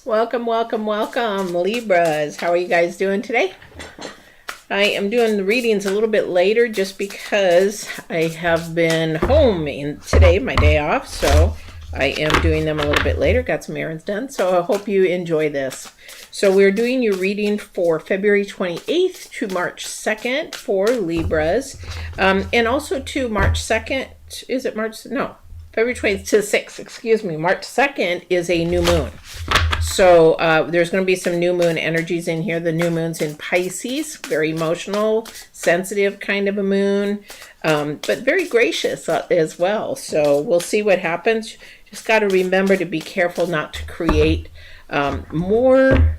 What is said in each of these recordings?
Welcome, welcome, welcome, Libras. How are you guys doing today? I am doing the readings a little bit later just because I have been home today, my day off, so I am doing them a little bit later. Got some errands done, so I hope you enjoy this. So we're doing your reading for February 28th to March 2nd for Libras, and also to March 2nd. Is it March? No. February 20th to 6th, excuse me. March 2nd is a new moon. So there's going to be some new moon energies in here. The new moon's in Pisces, very emotional, sensitive kind of a moon, but very gracious as well. So we'll see what happens. Just got to remember to be careful not to create more,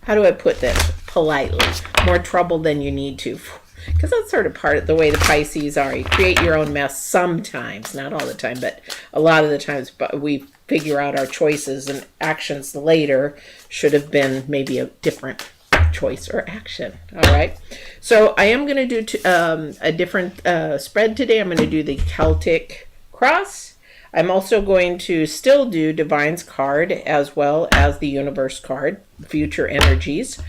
how do I put this politely, more trouble than you need to. Because that's sort of part of the way the Pisces are. You create your own mess sometimes, not all the time, but a lot of the times. But we figure out our choices and actions later should have been maybe a different choice or action. All right. So I am going to do a different spread today. I'm going to do the Celtic cross. I'm also going to still do Divine's card as well as the Universe card, future energies.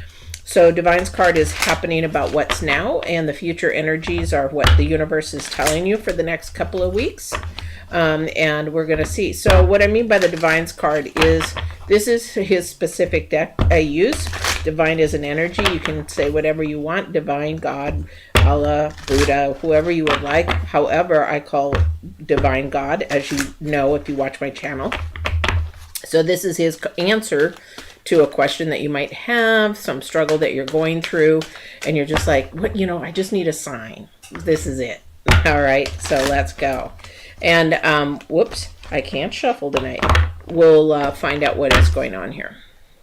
So Divine's card is happening about what's now, and the future energies are what the universe is telling you for the next couple of weeks. And we're going to see. So what I mean by the Divine's card is this is his specific deck I use. Divine is an energy. You can say whatever you want. Divine, God, Allah, Buddha, whoever you would like. However, I call Divine God, as you know if you watch my channel. So this is his answer to a question that you might have, some struggle that you're going through, and you're just like, what, I just need a sign. This is it. All right, so let's go. And whoops, I can't shuffle tonight. We'll find out what is going on here.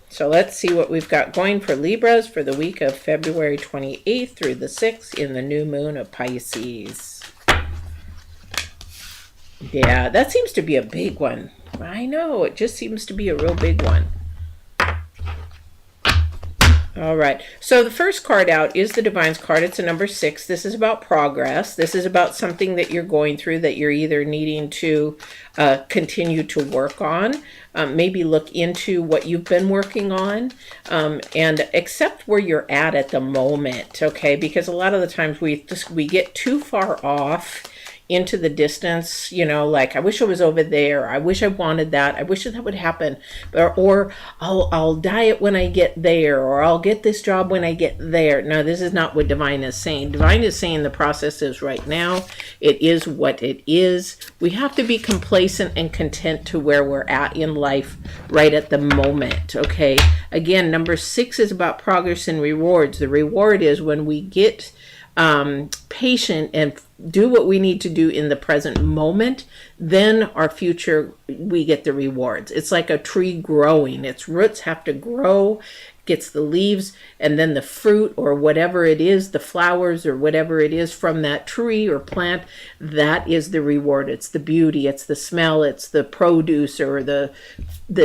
So let's see what we've got going for Libras for the week of February 28th through the 6th in the new moon of Pisces. Yeah, that seems to be a big one. I know, it just seems to be a real big one. All right, so the first card out is the Divine's card. It's a number 6. This is about progress. This is about something that you're going through that you're either needing to continue to work on, maybe look into what you've been working on, and accept where you're at the moment, okay? Because a lot of the times we get too far off into the distance, like I wish I was over there, I wish I wanted that, I wish that would happen, or I'll diet when I get there, or I'll get this job when I get there. No, this is not what Divine is saying. Divine is saying the process is right now. It is what it is. We have to be complacent and content to where we're at in life right at the moment, okay? Again, number 6 is about progress and rewards. The reward is when we get patient and do what we need to do in the present moment, then our future, we get the rewards. It's like a tree growing. Its roots have to grow, gets the leaves, and then the fruit or whatever it is, the flowers or whatever it is from that tree or plant, that is the reward. It's the beauty, it's the smell, it's the produce or the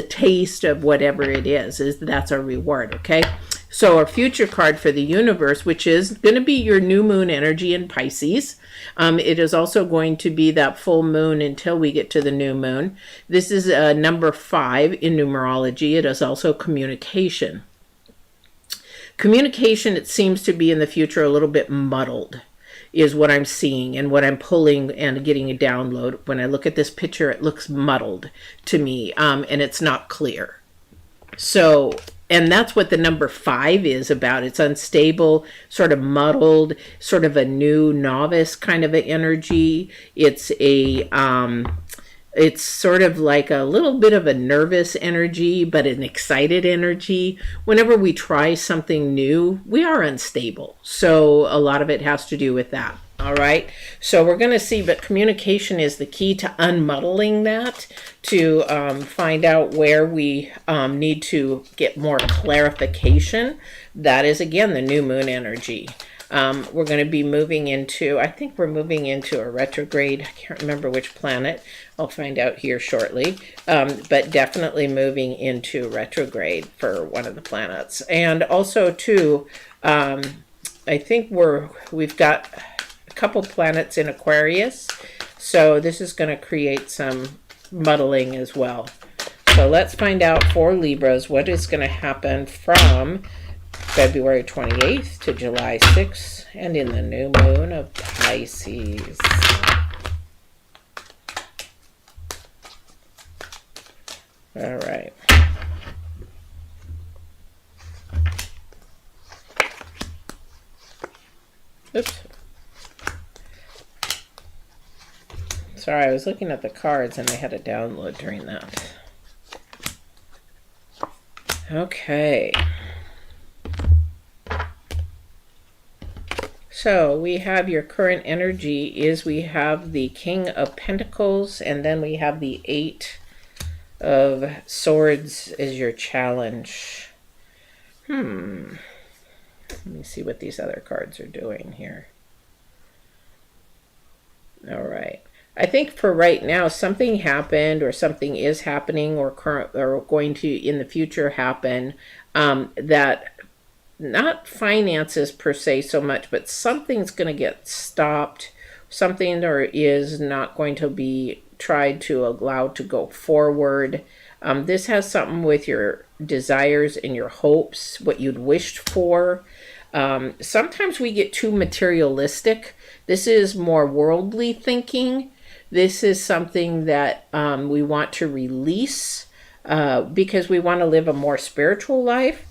taste of whatever it is that's our reward, okay? So our future card for the universe, which is going to be your new moon energy in Pisces. It is also going to be that full moon until we get to the new moon. This is number 5 in numerology. It is also communication. Communication, it seems to be in the future a little bit muddled, is what I'm seeing and what I'm pulling and getting a download. When I look at this picture, it looks muddled to me, and it's not clear. So, and that's what the number 5 is about. It's unstable, sort of muddled, sort of a new novice kind of an energy. It's it's sort of like a little bit of a nervous energy, but an excited energy. Whenever we try something new, we are unstable. So a lot of it has to do with that. All right, so we're going to see, but communication is the key to unmuddling that, to find out where we need to get more clarification. That is, again, the new moon energy. We're going to be moving into, I think we're moving into a retrograde. I can't remember which planet. I'll find out here shortly, but definitely moving into retrograde for one of the planets. And also, too, I think we've got couple planets in Aquarius, so this is going to create some muddling as well. So So let's find out for Libras what is going to happen from February 28th to July 6th and in the new moon of Pisces. All right. Oops. Sorry, I was looking at the cards and I had a download during that. Okay. So we have your current energy is we have the King of Pentacles, and then we have the Eight of Swords as your challenge. Let me see what these other cards are doing here. All right. I think for right now, something happened or something is happening or current or going to in the future happen that not finances per se so much, but something's going to get stopped. Something or is not going to be tried to allow to go forward. This has something with your desires and your hopes, what you'd wished for. Sometimes we get too materialistic. This is more worldly thinking. This is something that we want to release because we want to live a more spiritual life.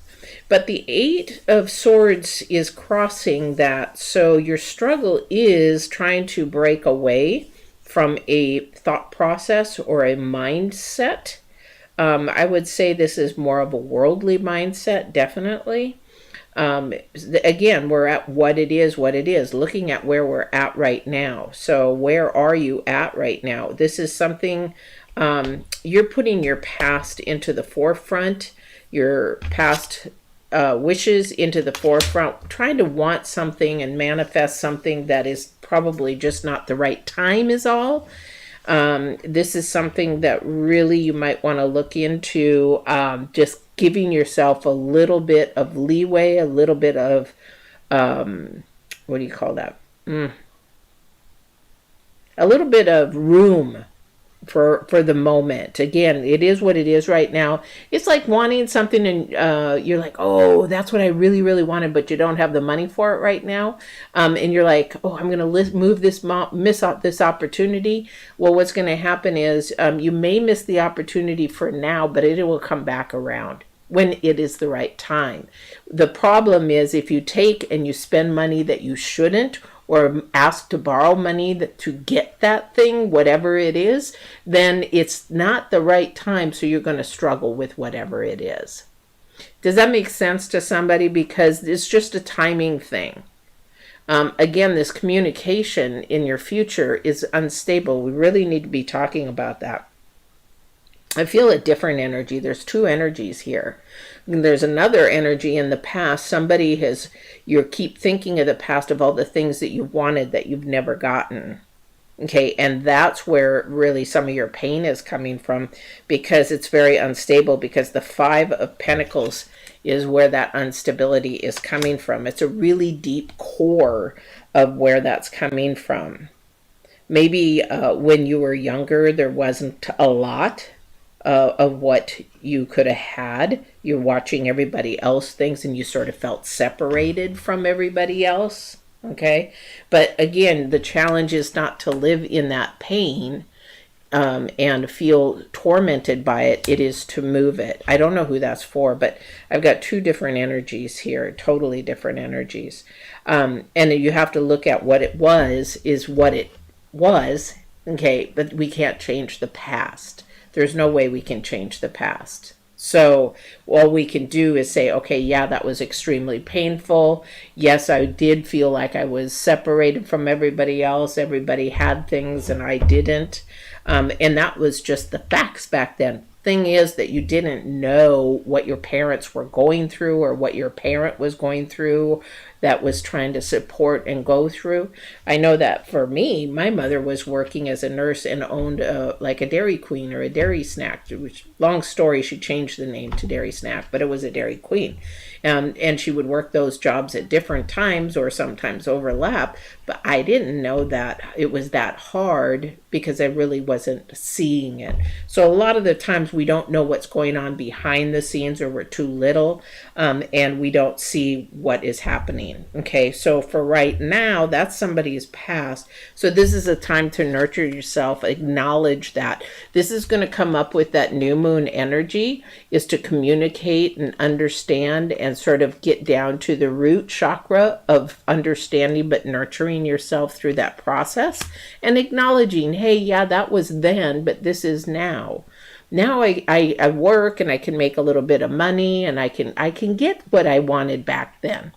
But the Eight of Swords is crossing that. So your struggle is trying to break away from a thought process or a mindset. I would say this is more of a worldly mindset, definitely. Again, we're at what it is, looking at where we're at right now. So where are you at right now? This is something, you're putting your past into the forefront, your past wishes into the forefront, trying to want something and manifest something that is probably just not the right time is all. This is something that really you might want to look into, just giving yourself a little bit of leeway, a little bit of, what do you call that? A little bit of room for the moment. Again, it is what it is right now. It's like wanting something and you're like, oh, that's what I really, really wanted, but you don't have the money for it right now. And you're like, oh, I'm going to miss out this opportunity. Well, what's going to happen is you may miss the opportunity for now, but it will come back around when it is the right time. The problem is if you take and you spend money that you shouldn't, or ask to borrow money to get that thing, whatever it is, then it's not the right time, so you're going to struggle with whatever it is. Does that make sense to somebody? Because it's just a timing thing. Again, this communication in your future is unstable. We really need to be talking about that. I feel a different energy. There's two energies here. There's another energy in the past. You keep thinking of the past, of all the things that you wanted that you've never gotten. Okay, and that's where really some of your pain is coming from, because it's very unstable, because the Five of Pentacles is where that instability is coming from. It's a really deep core of where that's coming from. Maybe when you were younger, there wasn't a lot of what you could have had. You're watching everybody else things and you sort of felt separated from everybody else. Okay, but again, the challenge is not to live in that pain and feel tormented by it. It is to move it. I don't know who that's for, but I've got two different energies here, totally different energies. And you have to look at what it was is what it was. Okay, but we can't change the past. There's no way we can change the past. So all we can do is say, okay, yeah, that was extremely painful. Yes, I did feel like I was separated from everybody else. Everybody had things and I didn't. And that was just the facts back then. Thing is that you didn't know what your parents were going through or what your parent was going through. that was trying to support and go through. I know that for me, my mother was working as a nurse and owned like a Dairy Queen or a Dairy Snack, which, long story, she changed the name to Dairy Snack, but it was a Dairy Queen. And she would work those jobs at different times or sometimes overlap, but I didn't know that it was that hard because I really wasn't seeing it. So a lot of the times we don't know what's going on behind the scenes, or we're too little, and we don't see what is happening. Okay, so for right now, that's somebody's past. So this is a time to nurture yourself, acknowledge that. This is going to come up with that new moon energy, is to communicate and understand and sort of get down to the root chakra of understanding but nurturing yourself through that process, and acknowledging, hey, yeah, that was then, but this is now. Now I work and I can make a little bit of money, and I can get what I wanted back then.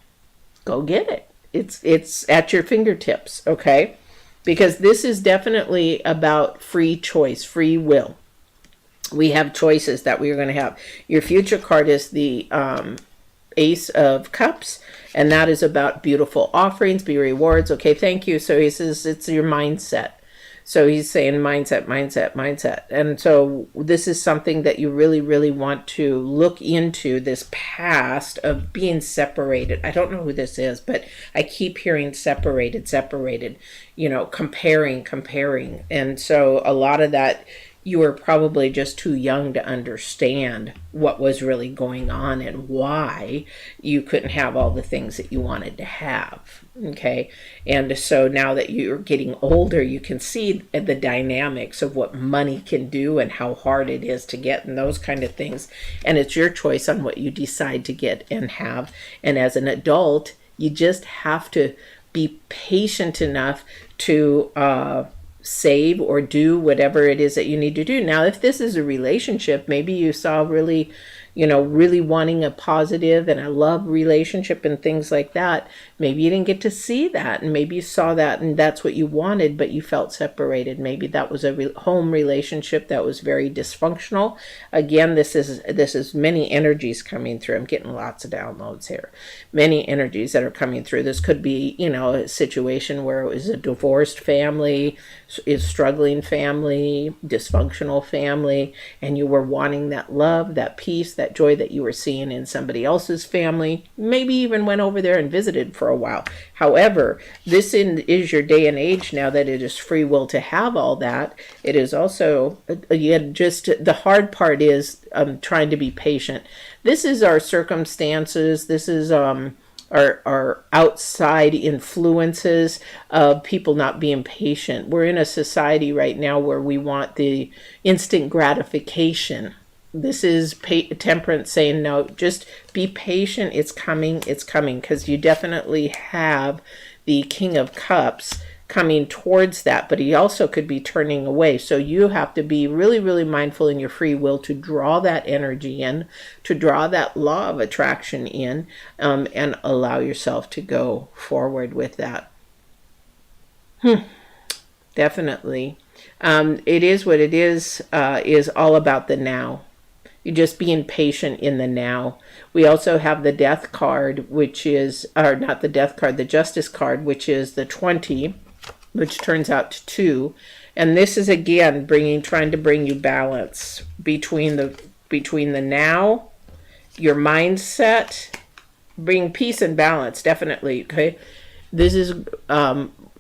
Go get it. It's at your fingertips, okay? Because this is definitely about free choice, free will. We have choices that we are going to have. Your future card is the Ace of Cups, and that is about beautiful offerings, be rewards. Okay, thank you. So he says it's your mindset. So he's saying mindset, mindset, mindset. And so this is something that you really, really want to look into, this past of being separated. I don't know who this is, but I keep hearing separated, comparing. And so a lot of that, you were probably just too young to understand what was really going on and why you couldn't have all the things that you wanted to have. Okay. And so now that you're getting older, you can see the dynamics of what money can do and how hard it is to get and those kind of things. And it's your choice on what you decide to get and have. And as an adult, you just have to be patient enough to, save or do whatever it is that you need to do. Now, if this is a relationship, maybe you saw really wanting a positive and a love relationship and things like that. Maybe you didn't get to see that, and maybe you saw that and that's what you wanted, but you felt separated. Maybe that was a home relationship that was very dysfunctional. Again, this is many energies coming through. I'm getting lots of downloads here. Many energies that are coming through. This could be, a situation where it was a divorced family, is struggling family, dysfunctional family, and you were wanting that love, that peace, that joy that you were seeing in somebody else's family. Maybe even went over there and visited for a while. However, this is your day and age now that it is free will to have all that. It is also, just the hard part is trying to be patient. This is our circumstances. This is our outside influences of people not being patient. We're in a society right now where we want the instant gratification. This is temperance saying, no, just be patient. It's coming, because you definitely have the King of Cups coming towards that, but he also could be turning away. So you have to be really, really mindful in your free will to draw that energy in, to draw that law of attraction in, and allow yourself to go forward with that. Definitely. It is what it is all about the now. You're just being patient in the now. We also have the Death card, which is, or not the Death card, the Justice card, which is the 20, which turns out to 2. And this is, again, trying to bring you balance between the now, your mindset, bring peace and balance, definitely, okay? This is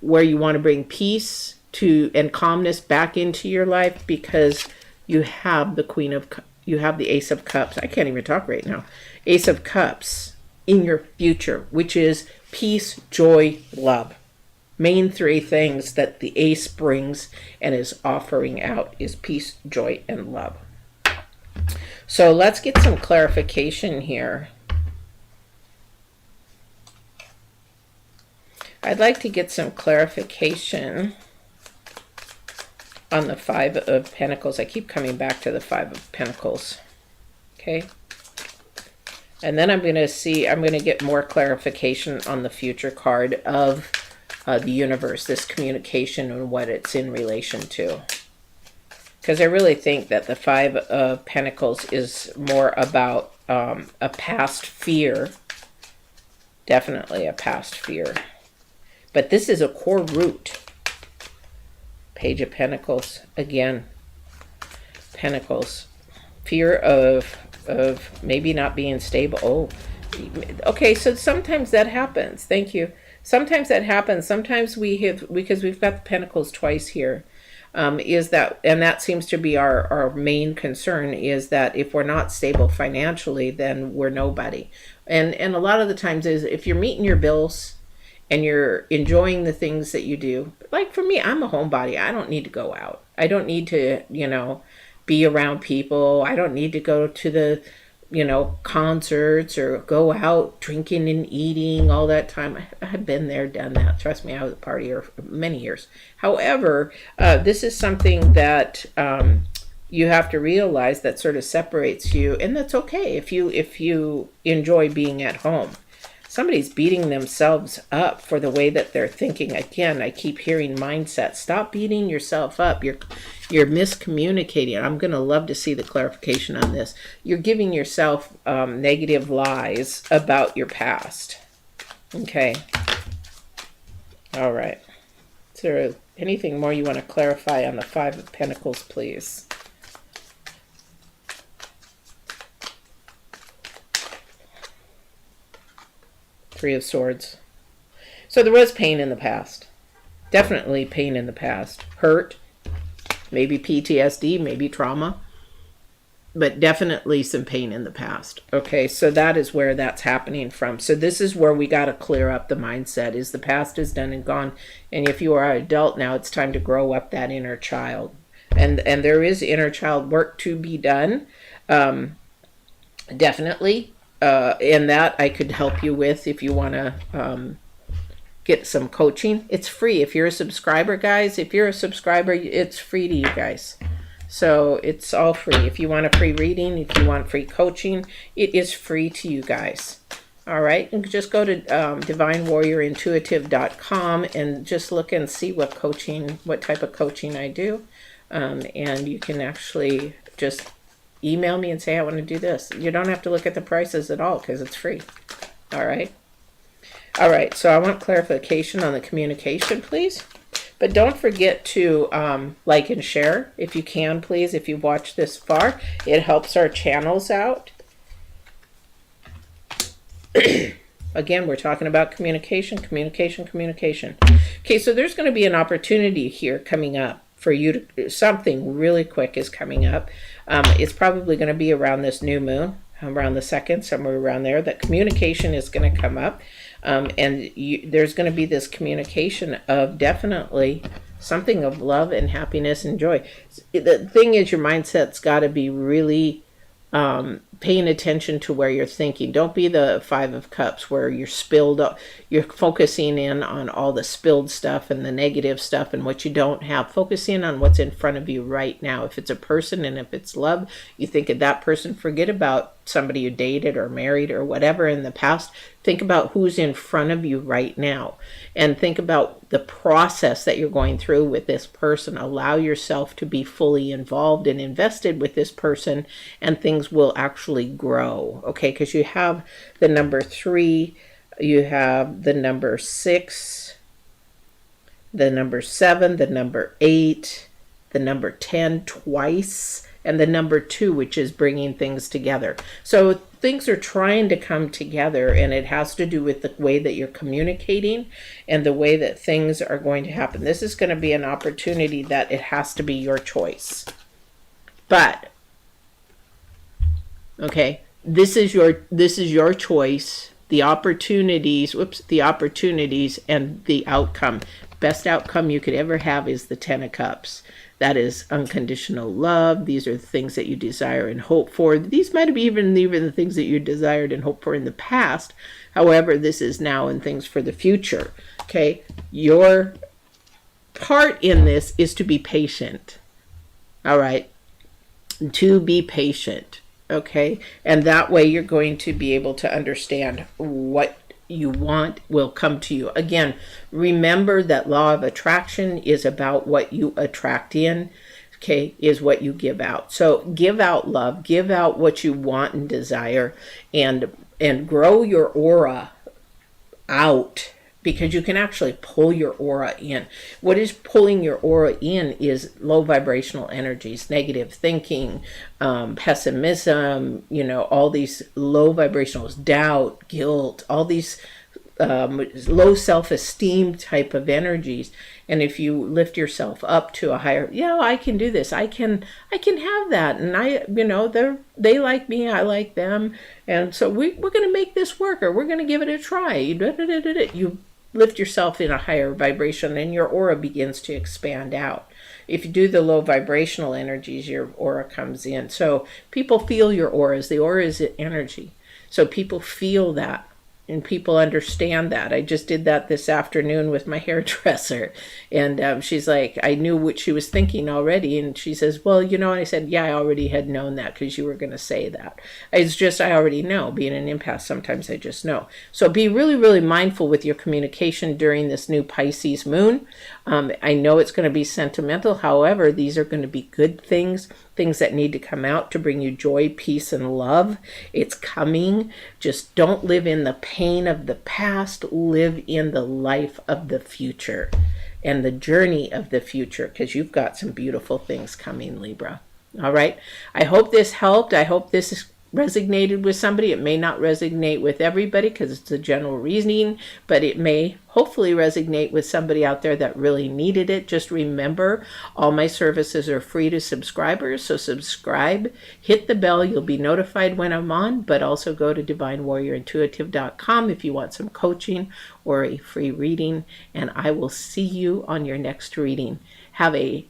where you want to bring peace and calmness back into your life, because you have you have the Ace of Cups. I can't even talk right now. Ace of Cups in your future, which is peace, joy, love. Main 3 things that the Ace brings and is offering out is peace, joy, and love. So let's get some clarification here. I'd like to get some clarification on the 5 of Pentacles. I keep coming back to the 5 of Pentacles. Okay. And then I'm going to get more clarification on the future card of the universe, this communication and what it's in relation to. Because I really think that the 5 of Pentacles is more about a past fear Definitely a past fear. But this is a core root. Page of Pentacles. Again, Pentacles. Fear of maybe not being stable. Oh, okay, so sometimes that happens. Thank you. Sometimes that happens. Sometimes we have, because we've got the Pentacles twice here, is that, and that seems to be our main concern, is that if we're not stable financially, then we're nobody. And a lot of the times is if you're meeting your bills and you're enjoying the things that you do. Like for me, I'm a homebody. I don't need to go out. I don't need to, be around people. I don't need to go to the, concerts or go out drinking and eating all that time. I've been there, done that. Trust me, I was a partier for many years. However, this is something that you have to realize that sort of separates you, and that's okay if you enjoy being at home. Somebody's beating themselves up for the way that they're thinking. Again, I keep hearing mindset. Stop beating yourself up. You're miscommunicating. I'm going to love to see the clarification on this. You're giving yourself negative lies about your past. Okay. All right. Is there anything more you want to clarify on the Five of Pentacles, please? Three of Swords. So there was pain in the past. Definitely pain in the past. Hurt. Maybe PTSD, maybe trauma. But definitely some pain in the past. Okay, so that is where that's happening from. So this is where we got to clear up the mindset. Is the past is done and gone. And if you are an adult now, it's time to grow up that inner child. And there is inner child work to be done. Definitely. And that I could help you with if you want to get some coaching. It's free. If you're a subscriber, guys, it's free to you guys. So it's all free. If you want a free reading, if you want free coaching, it is free to you guys. All right. And just go to divinewarriorintuitive.com and just look and see what type of coaching I do. And you can actually just email me and say, I want to do this. You don't have to look at the prices at all because it's free. All right. All right. So I want clarification on the communication, please. But don't forget to like and share if you can, please. If you've watched this far, it helps our channels out. Again, we're talking about communication. Okay, so there's going to be an opportunity here coming up for you to, something really quick is coming up. It's probably going to be around this new moon, around the 2nd, somewhere around there, that communication is going to come up. There's going to be this communication of definitely something of love and happiness and joy. The thing is, your mindset's got to be really paying attention to where you're thinking. Don't be the Five of Cups where you're focusing in on all the spilled stuff and the negative stuff and what you don't have. Focus in on what's in front of you right now. If it's a person and if it's love, you think of that person. Forget about somebody you dated or married or whatever in the past. Think about who's in front of you right now and think about the process that you're going through with this person. Allow yourself to be fully involved and invested with this person, and things will actually grow. Okay, because you have the number 3, you have the number 6, the number 7, the number 8, the number 10 twice, and the number 2, which is bringing things together. So things are trying to come together, and it has to do with the way that you're communicating and the way that things are going to happen. This is going to be an opportunity that it has to be your choice. But okay, this is your choice. The opportunities and the outcome. Best outcome you could ever have is the 10 of Cups. That is unconditional love. These are the things that you desire and hope for. These might have even the things that you desired and hoped for in the past. However, this is now and things for the future. Okay, your part in this is to be patient. All right, to be patient. Okay, and that way you're going to be able to understand what you want will come to you. Again, remember that law of attraction is about what you attract in, okay, is what you give out. So give out love, give out what you want and desire, and grow your aura out, because you can actually pull your aura in. What is pulling your aura in is low vibrational energies, negative thinking, pessimism, all these low vibrationals, doubt, guilt, all these low self-esteem type of energies. And if you lift yourself up to a higher, I can do this, I can have that, and they like me, I like them, and so we're going to make this work, or we're going to give it a try. You lift yourself in a higher vibration, and your aura begins to expand out. If you do the low vibrational energies, your aura comes in. So people feel your auras. The aura is energy. So people feel that, and people understand that. I just did that this afternoon with my hairdresser, and she's like, I knew what she was thinking already, and she says, well, and I said, yeah, I already had known that because you were going to say that. It's just, I already know. Being an empath, sometimes I just know. So be really, really mindful with your communication during this new Pisces moon. I know it's going to be sentimental. However, these are going to be good things that need to come out to bring you joy, peace, and love. It's coming. Just don't live in the pain of the past. Live in the life of the future and the journey of the future, because you've got some beautiful things coming, Libra. All right. I hope this helped. I hope this resonated with somebody. It may not resonate with everybody because it's a general reasoning, but it may hopefully resonate with somebody out there that really needed it. Just remember, all my services are free to subscribers, so subscribe, hit the bell, you'll be notified when I'm on, but also go to divinewarriorintuitive.com if you want some coaching or a free reading, and I will see you on your next reading. Have a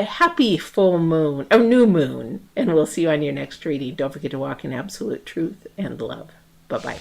happy full moon, or new moon, and we'll see you on your next reading. Don't forget to walk in absolute truth and love. Bye-bye.